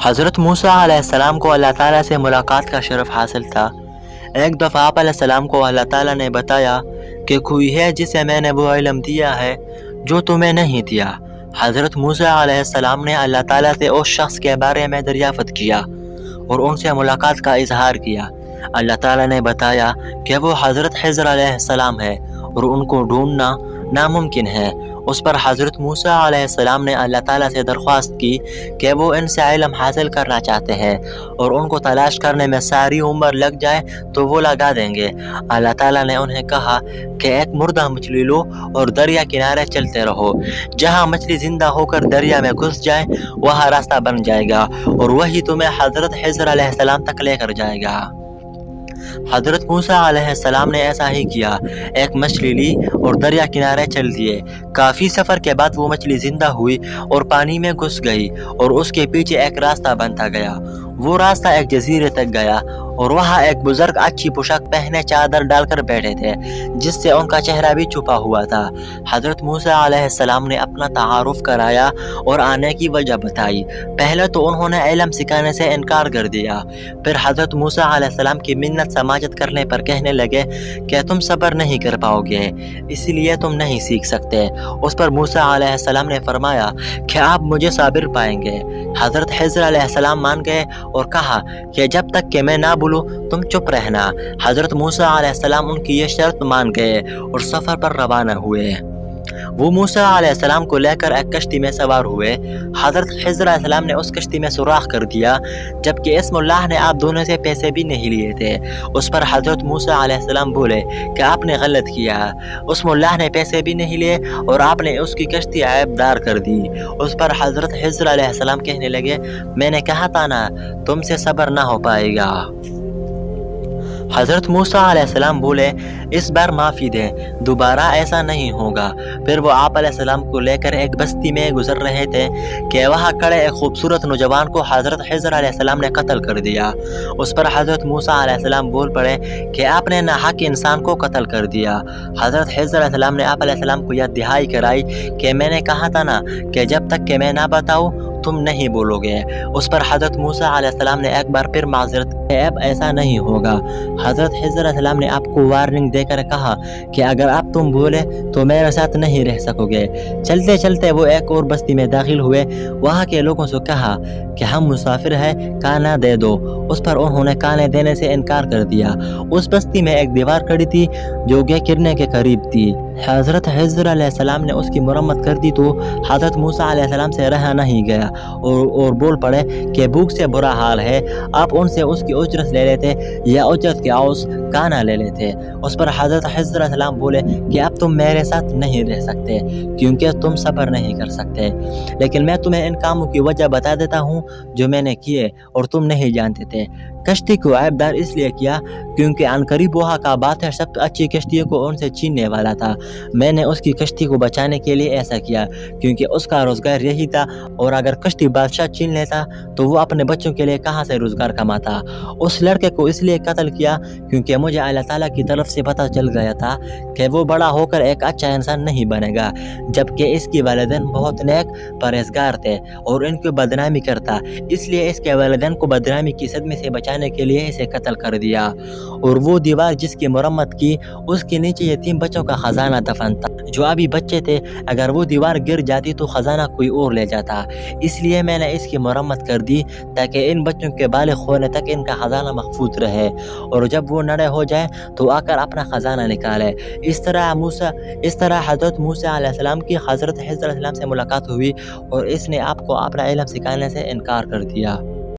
हज़रत मूसा अलैहिस्सलाम को अल्लाह ताला से मुलाकात का शरफ़ हासिल था। एक दफ़ा आप अलैहिस्सलाम को अल्लाह ताला ने बताया कि कोई है जिसे मैंने वो इल्म दिया है जो तुम्हें नहीं दिया। हज़रत मूसा अलैहिस्सलाम ने अल्लाह ताला से उस शख्स के बारे में दरियाफ़त किया और उनसे मुलाकात का इजहार किया। अल्लाह ताला ने बताया कि वो हज़रत खिज़र अलैहिस्सलाम है और उनको ढूंढना नामुमकिन है। उस पर हज़रत मूसा अलैहिस्सलाम ने अल्लाह ताला से दरख्वास्त की कि वो इनसे इल्म हासिल करना चाहते हैं और उनको तलाश करने में सारी उम्र लग जाए तो वो लगा देंगे। अल्लाह ताला ने उन्हें कहा कि एक मुर्दा मछली लो और दरिया किनारे चलते रहो। जहाँ मछली जिंदा होकर दरिया में घुस जाए वहाँ रास्ता बन जाएगा और वही तुम्हें हज़रत खिज़र अलैहिस्सलाम तक लेकर जाएगा। हज़रत मूसा अलैहिस्सलाम ने ऐसा ही किया। एक मछली ली और दरिया किनारे चल दिए। काफ़ी सफ़र के बाद वो मछली जिंदा हुई और पानी में घुस गई और उसके पीछे एक रास्ता बनता गया। वो रास्ता एक जजीरे तक गया और वहाँ एक बुजुर्ग अच्छी पोशाक पहने चादर डालकर बैठे थे जिससे उनका चेहरा भी छुपा हुआ था। हज़रत मूसा अलैहिस्सलाम ने अपना तारुफ कराया और आने की वजह बताई। पहले तो उन्होंने इल्म सिखाने से इनकार कर दिया, फिर हज़रत मूसा अलैहिस्सलाम की मिन्नत समाजत करने पर कहने लगे कि तुम सब्र नहीं कर पाओगे इसलिए तुम नहीं सीख सकते। उस पर मूसा अलैहिस्सलाम ने फरमाया कि आप मुझे साबिर पाएंगे। हज़रत खिज़र अलैहिस्सलाम मान गए और कहा कि जब तक कि मैं ना बोलूं तुम चुप रहना। हज़रत मूसा अलैहिस्सलाम उनकी ये शर्त मान गए और सफ़र पर रवाना हुए। वो मूसा अलैहिस्सलाम को लेकर एक कश्ती में सवार हुए। हज़रत खिज़र अलैहिस्सलाम ने उस कश्ती में सुराख कर दिया जबकि इस्मुल्लाह ने आप दोनों से पैसे भी नहीं लिए थे। उस पर हज़रत मूसा अलैहिस्सलाम बोले कि आपने गलत किया, इस्मुल्लाह ने पैसे भी नहीं लिए और आपने उसकी कश्ती ऐबदार कर दी। उस पर हज़रत खिज़र अलैहिस्सलाम कहने लगे मैंने कहा था ना तुमसे सब्र ना हो पाएगा। हज़रत मूसा अलैहिस्सलाम बोले इस बार माफ़ी दें, दोबारा ऐसा नहीं होगा। फिर वो आप अलैहिस्सलाम को लेकर एक बस्ती में गुजर रहे थे कि वहाँ खड़े एक खूबसूरत नौजवान को हज़रत खिज़र अलैहिस्सलाम ने कत्ल कर दिया। उस पर हज़रत मूसा अलैहिस्सलाम बोल पड़े कि आपने नाहक इंसान को कत्ल कर दिया। हज़रत खिज़र अलैहिस्सलाम ने आप अलैहिस्सलाम को यह दिहाई कराई कि मैंने कहा था ना कि जब तक कि मैं ना बताऊँ तुम नहीं बोलोगे। उस पर हज़रत मूसा अलैहिस्सलाम ने एक बार फिर माज़रत की अब ऐसा नहीं होगा। हज़रत खिज़र अलैहिस्सलाम ने आपको वार्निंग देकर कहा कि अगर आप तुम बोले तो मेरे साथ नहीं रह सकोगे। चलते चलते वो एक और बस्ती में दाखिल हुए। वहाँ के लोगों से कहा कि हम मुसाफिर हैं, काना दे दो। उस पर उन्होंने काने देने से इनकार कर दिया। उस बस्ती में एक दीवार खड़ी थी जो कि गिरने के करीब थी। हज़रत खिज़र अलैहिस्सलाम ने उसकी मरम्मत कर दी तो हज़रत मूसा अलैहिस्सलाम से रहा नहीं गया और बोल पड़े कि भूख से बुरा हाल है, आप उनसे उसकी उजरत ले लेते या उजरत के आउस काना ले लेते। उस पर हज़रत खिज़र अलैहिस्सलाम बोले कि अब तुम मेरे साथ नहीं रह सकते क्योंकि तुम सब्र नहीं कर सकते, लेकिन मैं तुम्हें इन कामों की वजह बता देता हूँ जो मैंने किए और तुम नहीं जानते थे। कश्ती को ऐबदार इसलिए किया क्योंकि अनकरीब वहाँ का बादशाह सबसे अच्छी कश्तियों को उनसे छीनने वाला था। मैंने उसकी कश्ती को बचाने के लिए ऐसा किया क्योंकि उसका रोज़गार यही था और अगर कश्ती बादशाह छीन लेता तो वो अपने बच्चों के लिए कहाँ से रोज़गार कमाता। उस लड़के को इसलिए कत्ल किया क्योंकि मुझे अल्लाह ताला की तरफ से पता चल गया था कि वो बड़ा होकर एक अच्छा इंसान नहीं बनेगा, जबकि इसके वालिदैन बहुत नेक परहेज़गार थे और इनको बदनामी करता। इसलिए इसके वालिदैन को बदनामी की सदमे से बचाने के लिए इसे कत्ल कर दिया। और वो दीवार जिसकी मरम्मत की उसके नीचे यतीम बच्चों का खजाना दफन था जो अभी बच्चे थे। अगर वो दीवार गिर जाती तो खजाना कोई और ले जाता, इसलिए मैंने इसकी मरम्मत कर दी ताकि इन बच्चों के बालिग होने तक इनका खजाना महफूज रहे और जब वो नड़े हो जाए तो आकर अपना खजाना निकाले। इस तरह हज़रत मूसा अलैहिस्सलाम की हज़रत खिज़र अलैहिस्सलाम से मुलाकात हुई और इसने आपको अपना इल्म सिखाने से इनकार कर दिया।